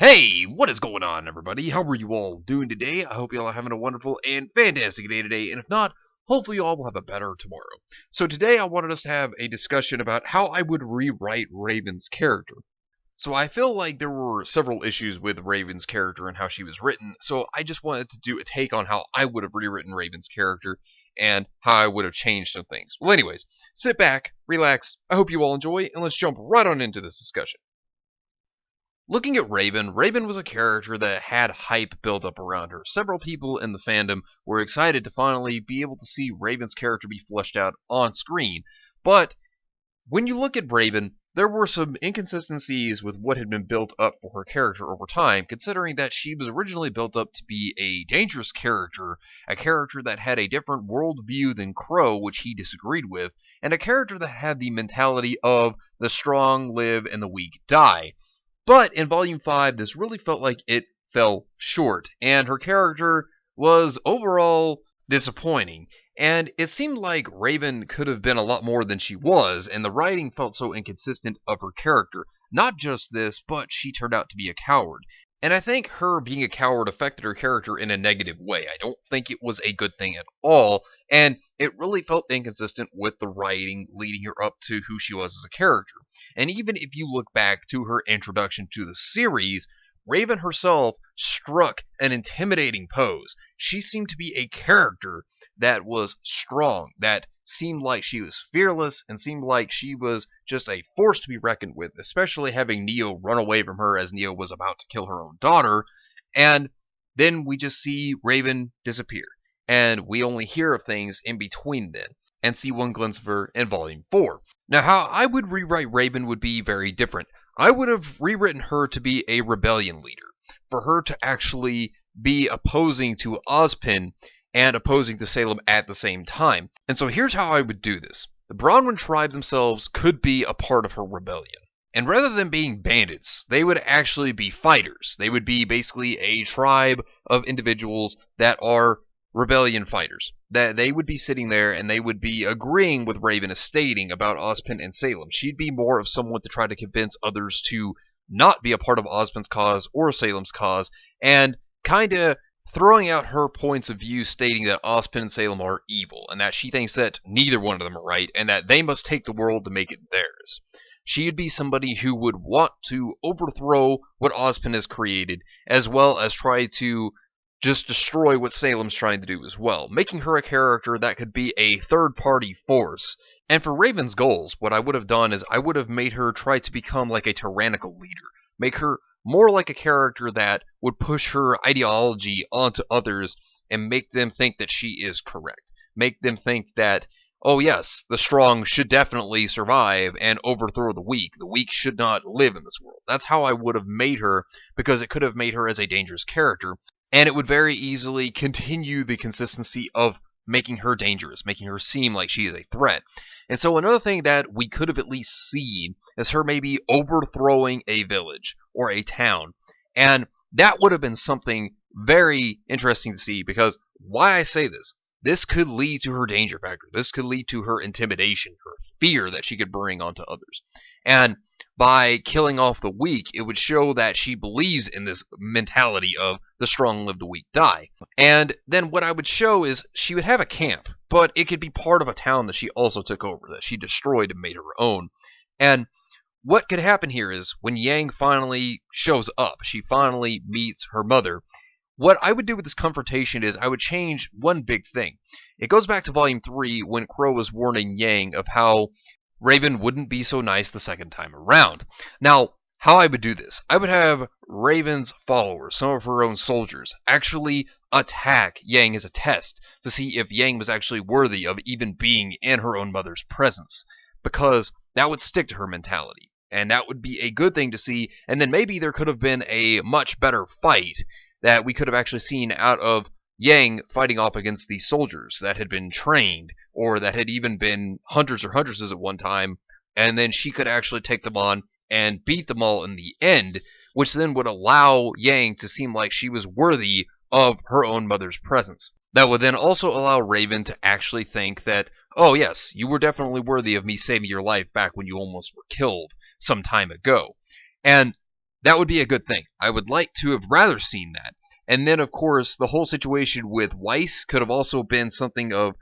Hey, what is going on, everybody? How are you all doing today? I hope you all are having a wonderful and fantastic day today, and if not, hopefully you all will have a better tomorrow. So today I wanted us to have a discussion about how I would rewrite Raven's character. So I feel like there were several issues with Raven's character and how she was written, so I just wanted to do a take on how I would have rewritten Raven's character and how I would have changed some things. Well, anyways, sit back, relax, I hope you all enjoy, and let's jump right on into this discussion. Looking at Raven, Raven was a character that had hype built up around her. Several people in the fandom were excited to finally be able to see Raven's character be fleshed out on screen. But when you look at Raven, there were some inconsistencies with what had been built up for her character over time, considering that she was originally built up to be a dangerous character, a character that had a different worldview than Crow, which he disagreed with, and a character that had the mentality of the strong live and the weak die. But in Volume 5, this really felt like it fell short, and her character was overall disappointing. And it seemed like Raven could have been a lot more than she was, and the writing felt so inconsistent of her character. Not just this, but she turned out to be a coward. And I think her being a coward affected her character in a negative way. I don't think it was a good thing at all, and it really felt inconsistent with the writing leading her up to who she was as a character. And even if you look back to her introduction to the series, Raven herself struck an intimidating pose. She seemed to be a character that was strong, that seemed like she was fearless, and seemed like she was just a force to be reckoned with, especially having Neo run away from her as Neo was about to kill her own daughter. And then we just see Raven disappear, and we only hear of things in between then, and see one glimpse of her in Volume 4. Now, how I would rewrite Raven would be very different. I would have rewritten her to be a rebellion leader, for her to actually be opposing to Ozpin and opposing to Salem at the same time. And so here's how I would do this. The Bronwyn tribe themselves could be a part of her rebellion. And rather than being bandits, they would actually be fighters. They would be basically a tribe of individuals that are rebellion fighters. That they would be sitting there and they would be agreeing with Raven as stating about Ozpin and Salem. She'd be more of someone to try to convince others to not be a part of Ozpin's cause or Salem's cause, and kind of throwing out her points of view stating that Ozpin and Salem are evil, and that she thinks that neither one of them are right, and that they must take the world to make it theirs. She'd be somebody who would want to overthrow what Ozpin has created, as well as try to just destroy what Salem's trying to do as well, making her a character that could be a third-party force. And for Raven's goals, what I would have done is I would have made her try to become like a tyrannical leader, make her more like a character that would push her ideology onto others and make them think that she is correct, make them think that, oh yes, the strong should definitely survive and overthrow the weak. The weak should not live in this world. That's how I would have made her, because it could have made her as a dangerous character. And it would very easily continue the consistency of making her dangerous, making her seem like she is a threat. And so another thing that we could have at least seen is her maybe overthrowing a village or a town. And that would have been something very interesting to see, because why I say this could lead to her danger factor. This could lead to her intimidation, her fear that she could bring onto others. And by killing off the weak, it would show that she believes in this mentality of the strong live, the weak die. And then what I would show is she would have a camp, but it could be part of a town that she also took over, that she destroyed and made her own. And what could happen here is when Yang finally shows up, she finally meets her mother. What I would do with this confrontation is I would change one big thing. It goes back to Volume 3 when Crow was warning Yang of how Raven wouldn't be so nice the second time around. Now, how I would do this, I would have Raven's followers, some of her own soldiers, actually attack Yang as a test to see if Yang was actually worthy of even being in her own mother's presence, because that would stick to her mentality, and that would be a good thing to see. And then maybe there could have been a much better fight that we could have actually seen out of Yang fighting off against these soldiers that had been trained, or that had even been hunters or huntresses at one time, and then she could actually take them on and beat them all in the end, which then would allow Yang to seem like she was worthy of her own mother's presence. That would then also allow Raven to actually think that, oh yes, you were definitely worthy of me saving your life back when you almost were killed some time ago. And that would be a good thing. I would like to have rather seen that. And then, of course, the whole situation with Weiss could have also been something of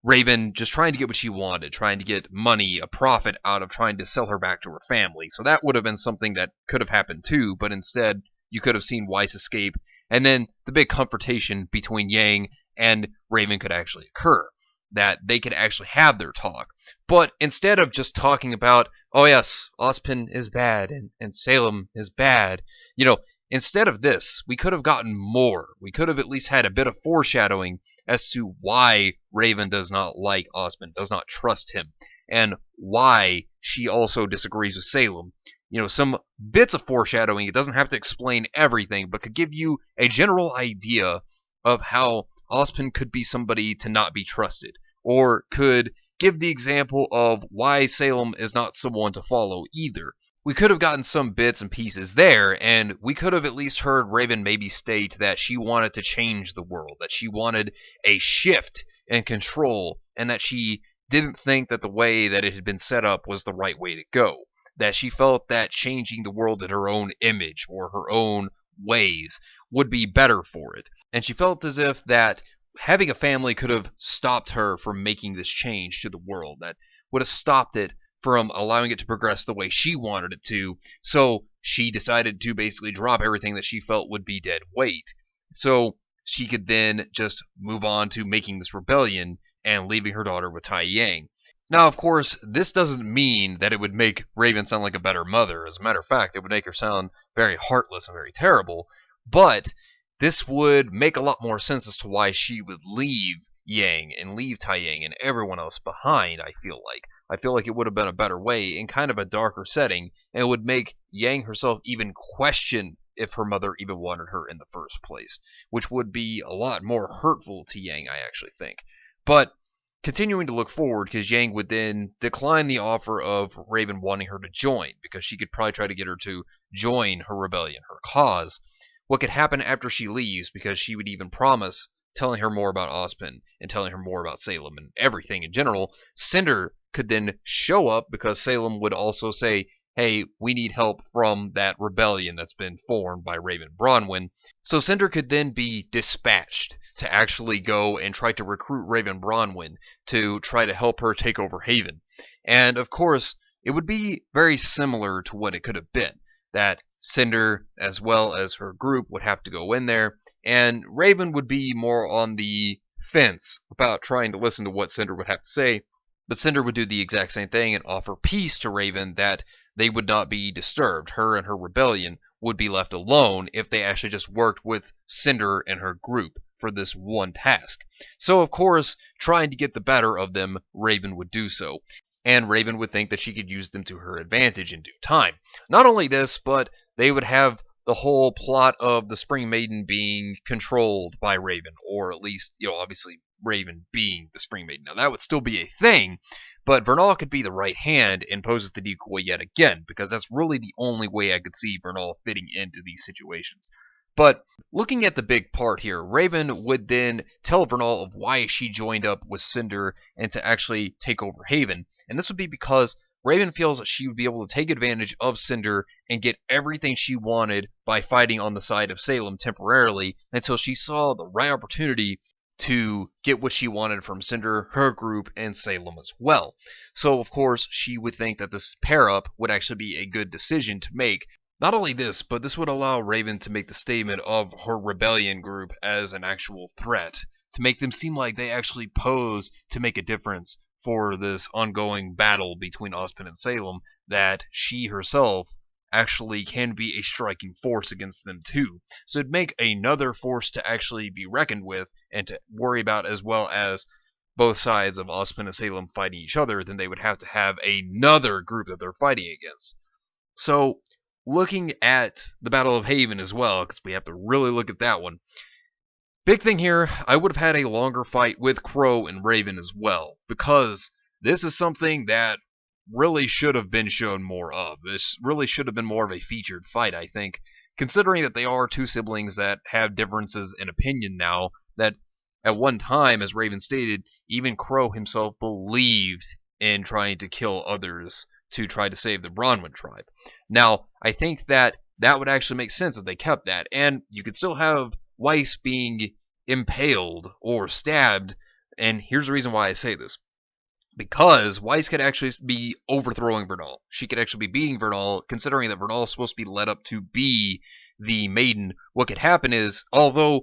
Raven just trying to get what she wanted, trying to get money, a profit out of trying to sell her back to her family. So that would have been something that could have happened too, but instead you could have seen Weiss escape, and then the big confrontation between Yang and Raven could actually occur. That they could actually have their talk. But instead of just talking about, oh yes, Ozpin is bad and Salem is bad, instead of this, we could have gotten more. We could have at least had a bit of foreshadowing as to why Raven does not like Ozpin, does not trust him, and why she also disagrees with Salem. Some bits of foreshadowing. It doesn't have to explain everything, but could give you a general idea of how Ozpin could be somebody to not be trusted, or could give the example of why Salem is not someone to follow either. We could have gotten some bits and pieces there, and we could have at least heard Raven maybe state that she wanted to change the world, that she wanted a shift in control, and that she didn't think that the way that it had been set up was the right way to go. That she felt that changing the world in her own image or her own ways would be better for it. And she felt as if that having a family could have stopped her from making this change to the world, that would have stopped it from allowing it to progress the way she wanted it to. So she decided to basically drop everything that she felt would be dead weight, so she could then just move on to making this rebellion and leaving her daughter with Tai Yang. Now, of course, this doesn't mean that it would make Raven sound like a better mother. As a matter of fact, it would make her sound very heartless and very terrible. But this would make a lot more sense as to why she would leave Yang and leave Tai Yang and everyone else behind, I feel like. I feel like it would have been a better way in kind of a darker setting, and it would make Yang herself even question if her mother even wanted her in the first place, which would be a lot more hurtful to Yang, I actually think. But continuing to look forward, because Yang would then decline the offer of Raven wanting her to join, because she could probably try to get her to join her rebellion, her cause. What could happen after she leaves, because she would even promise telling her more about Ozpin and telling her more about Salem and everything in general. Cinder could then show up, because Salem would also say, hey, we need help from that rebellion that's been formed by Raven Bronwyn. So Cinder could then be dispatched to actually go and try to recruit Raven Bronwyn to try to help her take over Haven. And of course, it would be very similar to what it could have been, that Cinder, as well as her group, would have to go in there, and Raven would be more on the fence about trying to listen to what Cinder would have to say, but Cinder would do the exact same thing and offer peace to Raven, that they would not be disturbed. Her and her rebellion would be left alone if they actually just worked with Cinder and her group for this one task. So, of course, trying to get the better of them, Raven would do so. And Raven would think that she could use them to her advantage in due time. Not only this, but they would have the whole plot of the Spring Maiden being controlled by Raven, or at least, obviously Raven being the Spring Maiden. Now, that would still be a thing, but Vernal could be the right hand and pose as the decoy yet again, because that's really the only way I could see Vernal fitting into these situations. But looking at the big part here, Raven would then tell Vernal of why she joined up with Cinder and to actually take over Haven. And this would be because Raven feels that she would be able to take advantage of Cinder and get everything she wanted by fighting on the side of Salem temporarily until she saw the right opportunity to get what she wanted from Cinder, her group, and Salem as well. So, of course, she would think that this pair-up would actually be a good decision to make. Not only this, but this would allow Raven to make the statement of her rebellion group as an actual threat, to make them seem like they actually pose to make a difference for this ongoing battle between Ozpin and Salem, that she herself actually can be a striking force against them too. So it'd make another force to actually be reckoned with and to worry about, as well as both sides of Ozpin and Salem fighting each other. Then they would have to have another group that they're fighting against. So looking at the Battle of Haven as well, because we have to really look at that one. Big thing here, I would have had a longer fight with Crow and Raven as well, because this is something that really should have been shown more of. This really should have been more of a featured fight, I think, considering that they are two siblings that have differences in opinion now, that at one time, as Raven stated, even Crow himself believed in trying to kill others to try to save the Bronwyn tribe. Now, I think that that would actually make sense if they kept that. And you could still have Weiss being impaled or stabbed. And here's the reason why I say this. Because Weiss could actually be overthrowing Vernal. She could actually be beating Vernal, considering that Vernal is supposed to be led up to be the maiden. What could happen is, although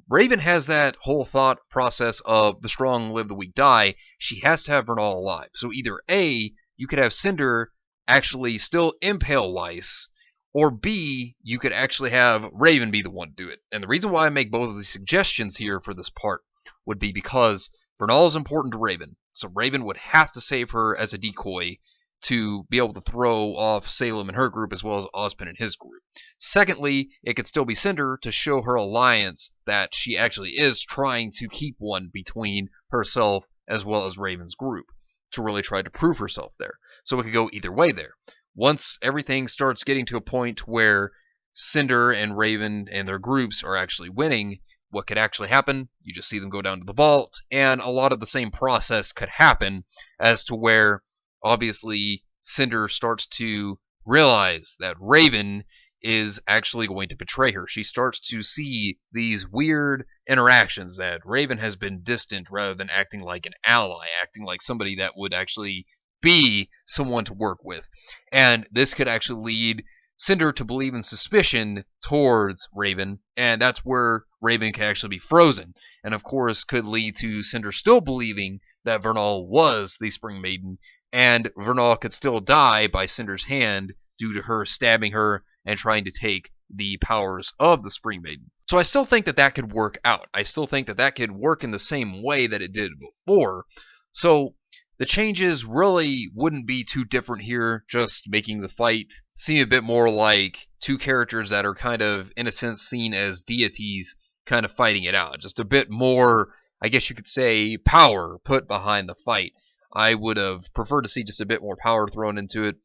Raven has that whole thought process of the strong live, the weak die, she has to have Vernal alive. So either A, you could have Cinder actually still impale Weiss, or B, you could actually have Raven be the one to do it. And the reason why I make both of these suggestions here for this part would be because Vernal is important to Raven. So Raven would have to save her as a decoy to be able to throw off Salem and her group as well as Ozpin and his group. Secondly, it could still be Cinder to show her alliance that she actually is trying to keep one between herself as well as Raven's group to really try to prove herself there. So it could go either way there. Once everything starts getting to a point where Cinder and Raven and their groups are actually winning, what could actually happen? You just see them go down to the vault, and a lot of the same process could happen as to where, obviously, Cinder starts to realize that Raven is actually going to betray her. She starts to see these weird interactions that Raven has been distant rather than acting like an ally, acting like somebody that would actually be someone to work with. And this could actually lead Cinder to believe in suspicion towards Raven, and that's where Raven can actually be frozen. And of course could lead to Cinder still believing that Vernal was the Spring Maiden, and Vernal could still die by Cinder's hand due to her stabbing her and trying to take the powers of the Spring Maiden. So I still think that that could work out. I still think that that could work in the same way that it did before. So the changes really wouldn't be too different here, just making the fight seem a bit more like two characters that are kind of, in a sense, seen as deities kind of fighting it out. Just a bit more, I guess you could say, power put behind the fight. I would have preferred to see just a bit more power thrown into it.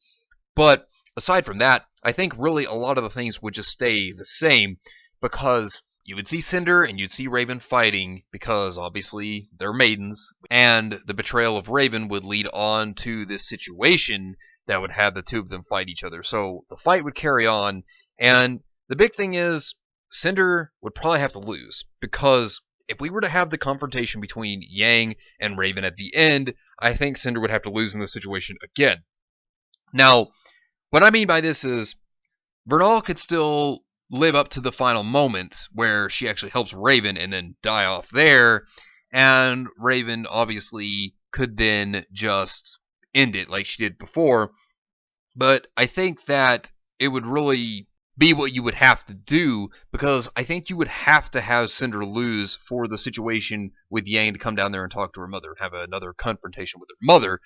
But aside from that, I think really a lot of the things would just stay the same, because you would see Cinder and you'd see Raven fighting because obviously they're maidens, and the betrayal of Raven would lead on to this situation that would have the two of them fight each other. So the fight would carry on, and the big thing is Cinder would probably have to lose, because if we were to have the confrontation between Yang and Raven at the end, I think Cinder would have to lose in this situation again. Now, what I mean by this is Vernal could still live up to the final moment where she actually helps Raven and then die off there, and Raven obviously could then just end it like she did before. But I think that it would really be what you would have to do, because I think you would have to have Cinder lose for the situation with Yang to come down there and talk to her mother and have another confrontation with her mother.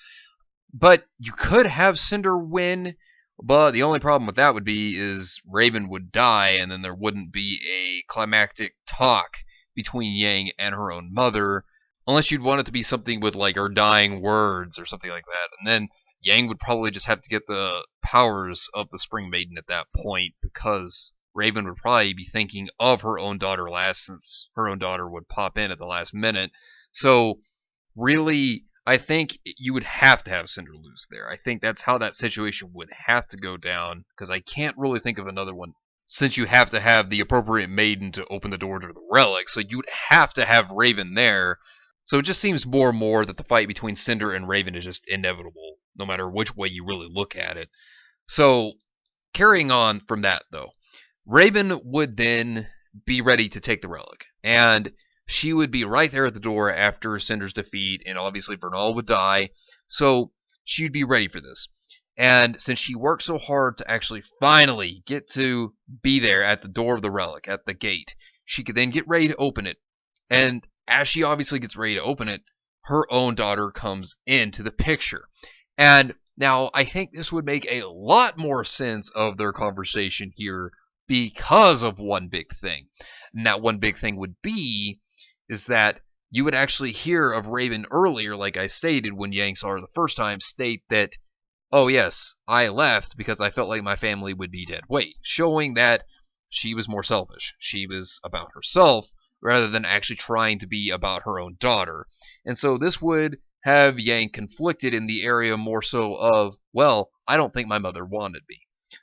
But you could have Cinder win, but the only problem with that would be is Raven would die, and then there wouldn't be a climactic talk between Yang and her own mother, unless you'd want it to be something with like her dying words or something like that. And then Yang would probably just have to get the powers of the Spring Maiden at that point, because Raven would probably be thinking of her own daughter last, since her own daughter would pop in at the last minute. So really, I think you would have to have Cinder lose there. I think that's how that situation would have to go down, because I can't really think of another one, since you have to have the appropriate maiden to open the door to the relic, so you would have to have Raven there. So it just seems more and more that the fight between Cinder and Raven is just inevitable, no matter which way you really look at it. So, carrying on from that, though, Raven would then be ready to take the relic, and she would be right there at the door after Cinder's defeat, and obviously Vernal would die, so she'd be ready for this. And since she worked so hard to actually finally get to be there at the door of the relic, at the gate, she could then get ready to open it. And as she obviously gets ready to open it, her own daughter comes into the picture. And now I think this would make a lot more sense of their conversation here because of one big thing. And that one big thing would be is that you would actually hear of Raven earlier, like I stated when Yang saw her the first time, state that, oh yes, I left because I felt like my family would be dead weight, showing that she was more selfish. She was about herself rather than actually trying to be about her own daughter. And so this would have Yang conflicted in the area more so of, well, I don't think my mother wanted me.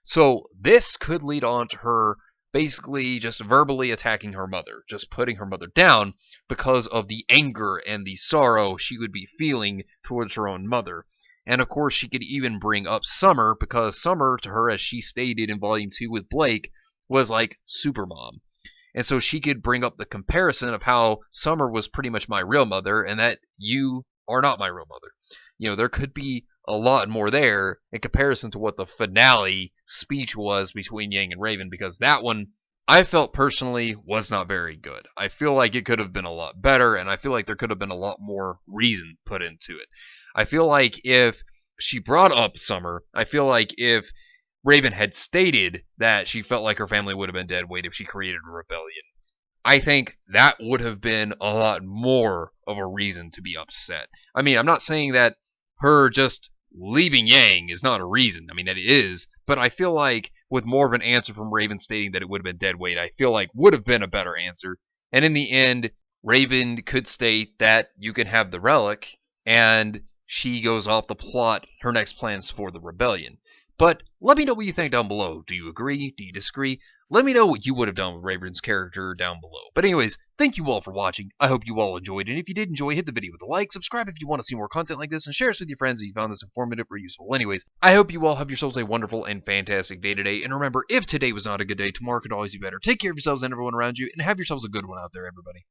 So this could lead on to her basically just verbally attacking her mother, just putting her mother down because of the anger and the sorrow she would be feeling towards her own mother. And of course, she could even bring up Summer because Summer, to her, as she stated in Volume 2 with Blake, was like Supermom. And so she could bring up the comparison of how Summer was pretty much my real mother and that you are not my real mother. There could be a lot more there in comparison to what the finale speech was between Yang and Raven, because that one I felt personally was not very good. I feel like it could have been a lot better, and I feel like there could have been a lot more reason put into it. I feel like if she brought up Summer, I feel like if Raven had stated that she felt like her family would have been dead weight if she created a rebellion, I think that would have been a lot more of a reason to be upset. I mean, I'm not saying that her just leaving Yang is not a reason. I mean, that it is, but I feel like with more of an answer from Raven stating that it would have been dead weight, I feel like would have been a better answer. And in the end, Raven could state that you can have the relic, and she goes off to plot her next plans for the rebellion. But let me know what you think down below. Do you agree? Do you disagree? Let me know what you would have done with Raven's character down below. But anyways, thank you all for watching. I hope you all enjoyed, and if you did enjoy, hit the video with a like, subscribe if you want to see more content like this, and share this with your friends if you found this informative or useful. Anyways, I hope you all have yourselves a wonderful and fantastic day today, and remember, if today was not a good day, tomorrow could always be better. Take care of yourselves and everyone around you, and have yourselves a good one out there, everybody.